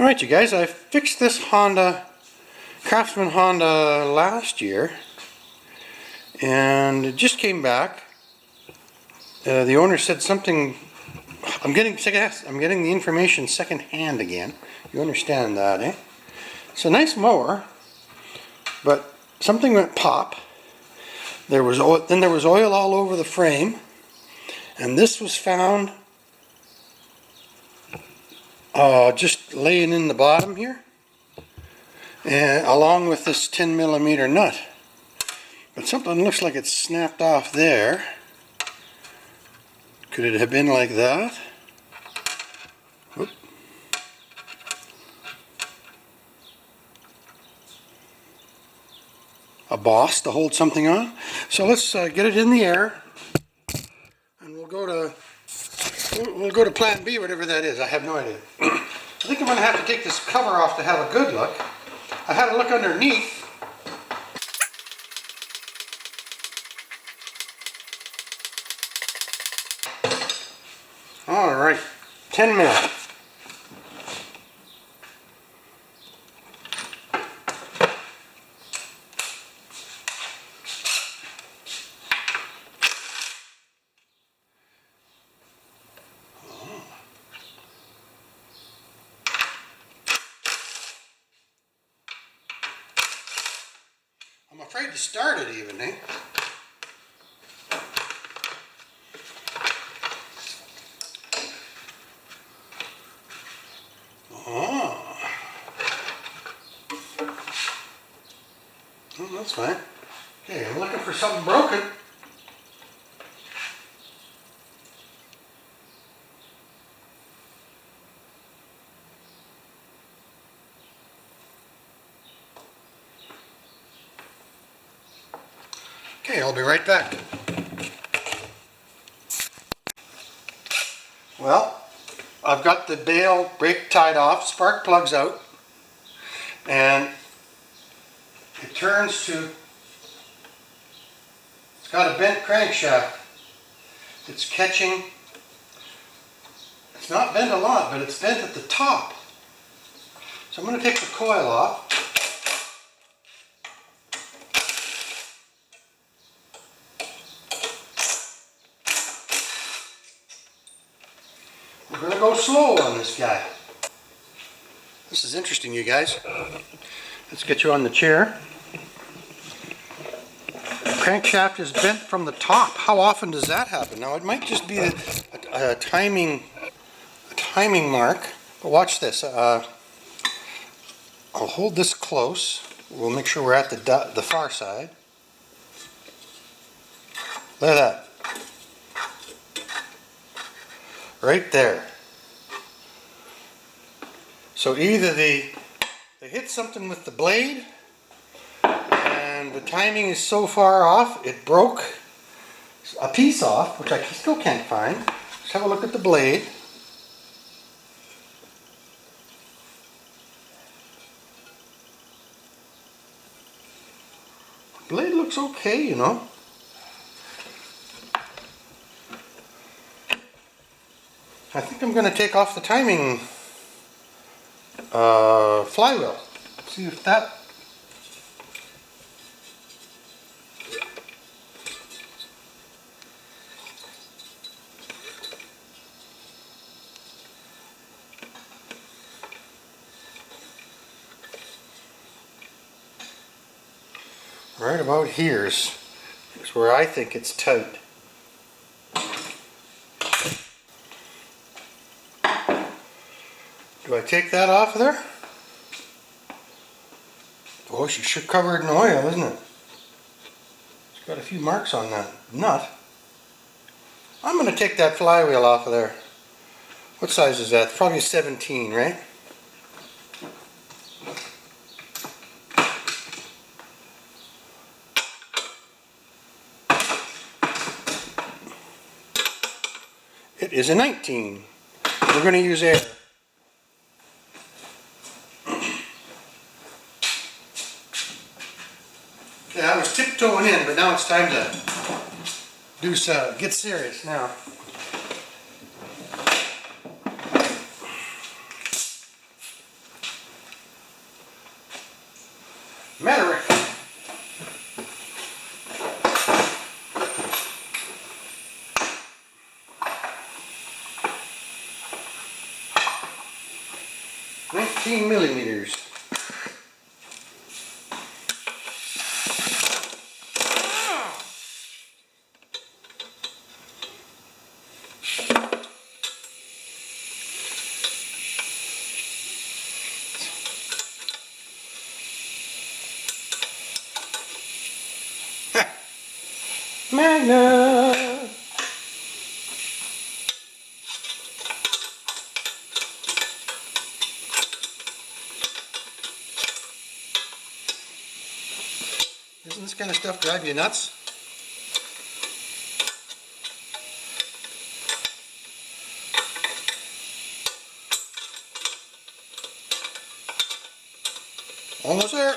Alright you guys, I fixed this Honda Craftsman Honda last year and it just came back. The owner said something, I'm getting the information second hand again. You understand that, eh? It's a nice mower, but something went pop. There was oil all over the frame, and this was found just laying in the bottom here, and along with this 10mm nut. But something looks like it's snapped off there. Could it have been like that? Whoop. A boss to hold something on. So let's get it in the air, and we'll go to plan B, whatever that is. I have no idea. I think I'm going to have to take this cover off to have a good look. I had a look underneath. All right, 10 mil. I'm afraid to start it even, eh? Oh. Oh, that's fine. Okay, I'm looking for something broken. Okay, I'll be right back. Well, I've got the bail brake tied off, spark plugs out, and it turns to, it's got a bent crankshaft. It's catching, it's not bent a lot, but it's bent at the top. So I'm going to take the coil off. We're going to go slow on this guy. This is interesting, you guys. Let's get you on the chair. The crankshaft is bent from the top. How often does that happen? Now it might just be a timing mark, but watch this. I'll hold this close. We'll make sure we're at the far side. Look at that. Right there. So either they hit something with the blade and the timing is so far off it broke a piece off, which I still can't find. Let's have a look at the blade. The blade looks okay, you know. I think I'm going to take off the timing flywheel. See if that... Right about here is where I think it's tight. Do I take that off of there? Oh, she's sure covered in oil, isn't it? It's got a few marks on that nut. I'm going to take that flywheel off of there. What size is that? Probably a 17, right? It is a 19. We're going to use air. Yeah, I was tiptoeing in, but now it's time to do so. Get serious now. 15 millimeters. Magna! Doesn't this kind of stuff drive you nuts? Almost there.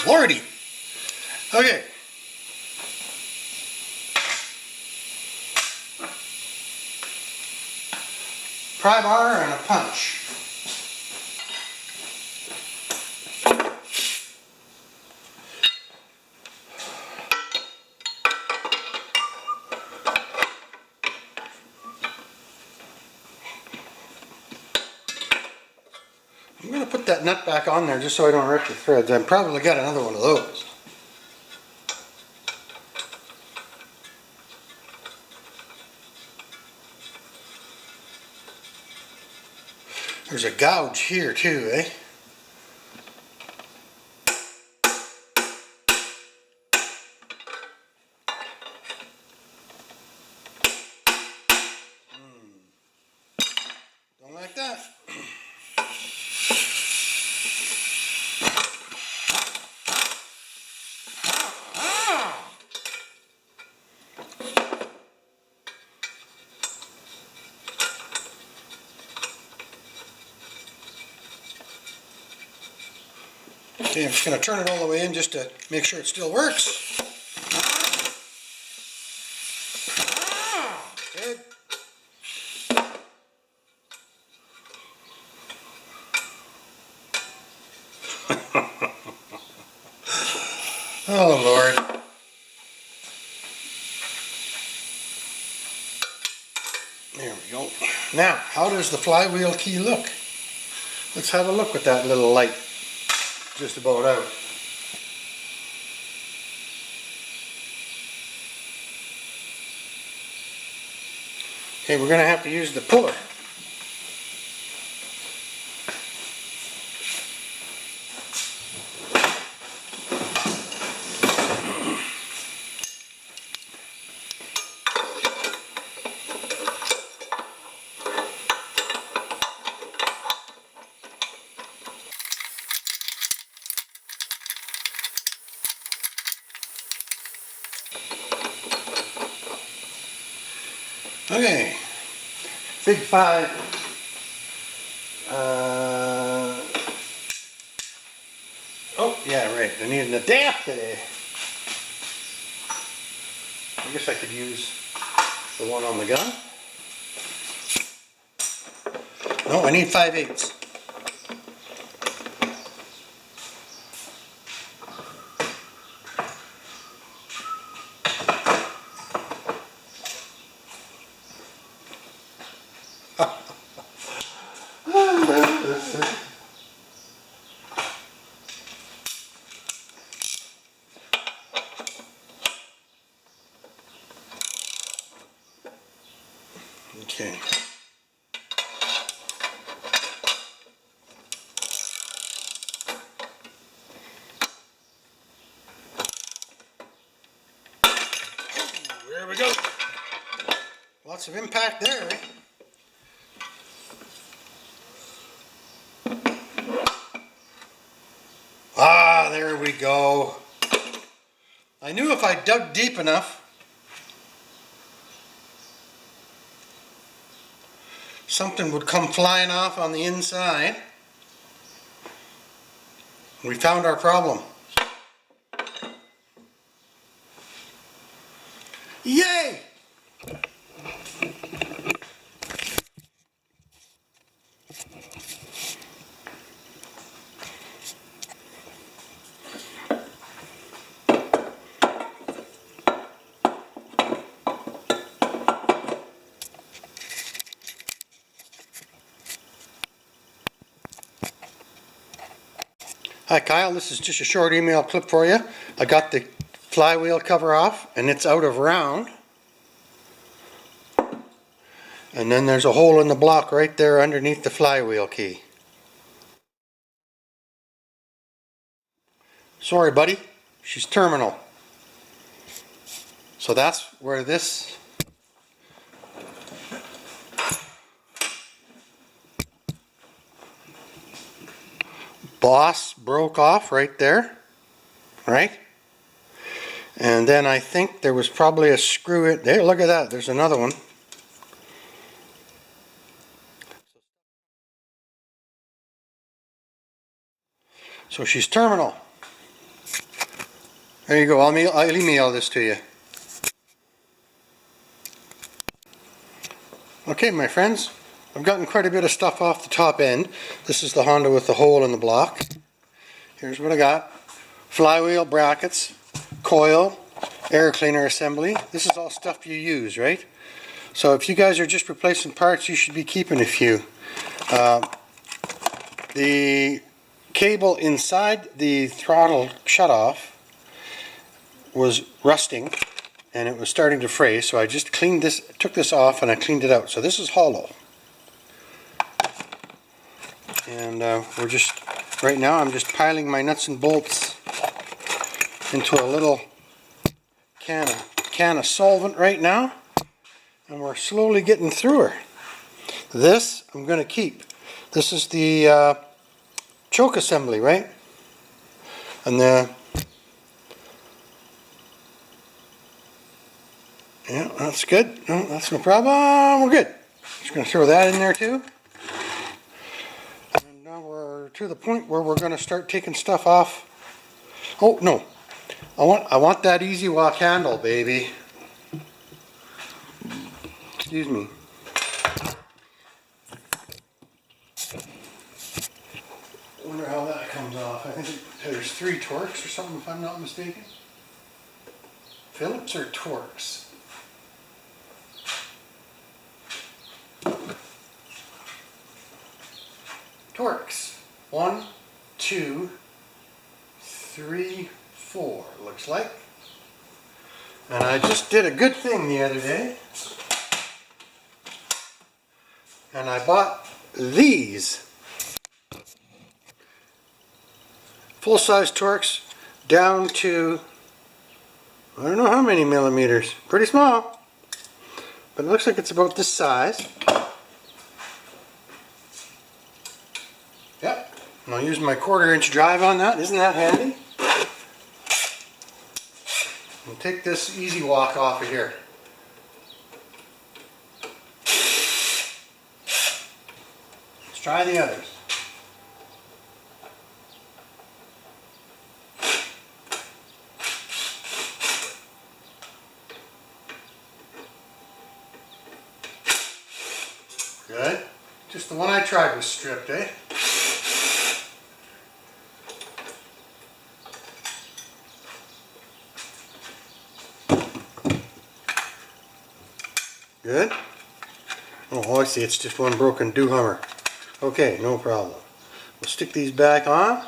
Lordy! Okay. Pry bar and a punch. I'm going to put that nut back on there just so I don't rip the threads. I've probably got another one of those. There's a gouge here too, eh? Don't like that. Okay, I'm just going to turn it all the way in just to make sure it still works. Good. Oh Lord. There we go. Now, how does the flywheel key look? Let's have a look with that little light just about out. Okay, we're going to have to use the puller. Okay, big 5. Oh, yeah, right. I need an adapter. I guess I could use the one on the gun. No, I need 5/8. Okay. There we go. Lots of impact there, eh? Ah, there we go. I knew if I dug deep enough, something would come flying off on the inside. We found our problem. Yay! Hi Kyle, this is just a short email clip for you. I got the flywheel cover off and it's out of round. And then there's a hole in the block right there underneath the flywheel key. Sorry buddy, she's terminal. So that's where this boss broke off right there, right? And then I think there was probably a screw in there. Look at that, there's another one. So she's terminal. There you go, I'll email this to you. Okay my friends, I've gotten quite a bit of stuff off the top end. This is the Honda with the hole in the block. Here's what I got. Flywheel brackets, coil, air cleaner assembly. This is all stuff you use, right? So if you guys are just replacing parts, you should be keeping a few. The cable inside the throttle shutoff was rusting and it was starting to fray, so I just took this off and I cleaned it out. So this is hollow. And right now I'm just piling my nuts and bolts into a little can of solvent right now, and we're slowly getting through her. This I'm going to keep. This is the choke assembly, right? And yeah, that's good. No, that's no problem. We're good. Just going to throw that in there too. And now we're to the point where we're going to start taking stuff off. Oh no, I want that easy walk handle, baby. Excuse me. I wonder how that comes off. I think there's 3 Torx or something, if I'm not mistaken. Phillips or Torx? Torx. 1, 2, 3, 4, looks like. And I just did a good thing the other day. And I bought these. Full-size Torx down to, I don't know how many millimeters. Pretty small. But it looks like it's about this size. Yep. And I'll use my 1/4-inch drive on that. Isn't that handy? And take this easy walk off of here. Let's try the others. Good. Just the one I tried was stripped, eh? Good. Oh, I see. It's just one broken do-hummer. Okay, no problem. We'll stick these back on.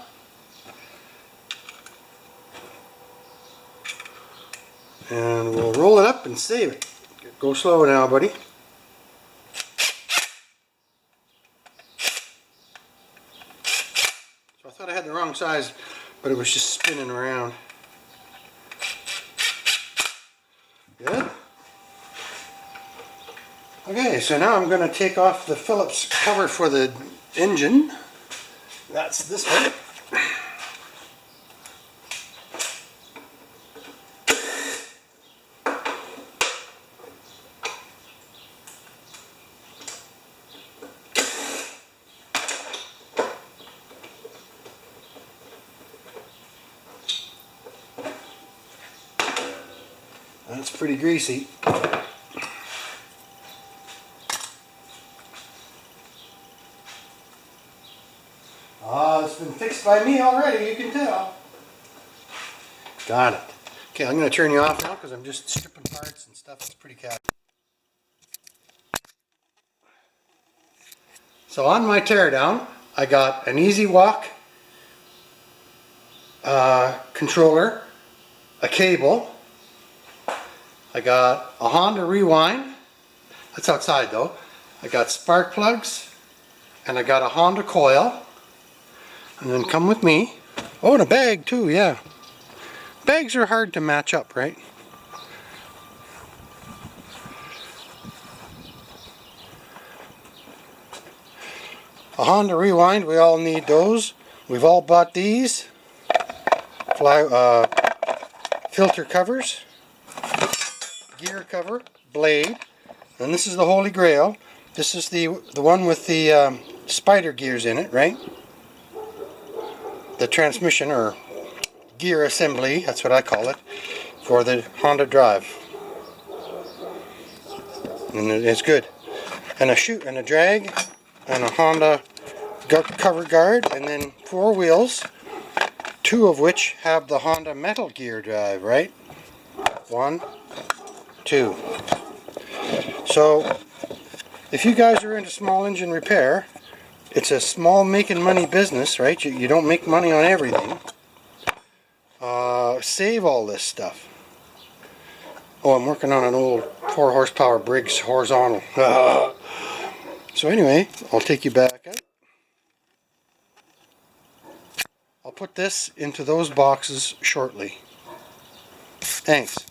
And we'll roll it up and save it. Go slow now, buddy. So I thought I had the wrong size, but it was just spinning around. Good. Okay, so now I'm going to take off the Phillips cover for the engine. That's this one. That's pretty greasy. It's been fixed by me already, you can tell. Got it. Okay, I'm going to turn you off now because I'm just stripping parts and stuff. It's pretty casual. So on my teardown, I got an easy walk controller, a cable. I got a Honda Rewind. That's outside though. I got spark plugs, and I got a Honda coil. And then come with me. Oh, and a bag too, yeah. Bags are hard to match up, right? A Honda Rewind, we all need those. We've all bought these. Filter covers, gear cover, blade, and this is the Holy Grail. This is the one with the spider gears in it, right? The transmission or gear assembly, that's what I call it, for the Honda Drive. And it's good. And a chute and a drag and a Honda cover guard, and then 4 wheels, 2 of which have the Honda metal gear drive, right? 1, 2. So if you guys are into small engine repair, it's a small making money business, right? You don't make money on everything. Save all this stuff. Oh, I'm working on an old 4 horsepower Briggs horizontal. So anyway, I'll take you back out. I'll put this into those boxes shortly. Thanks.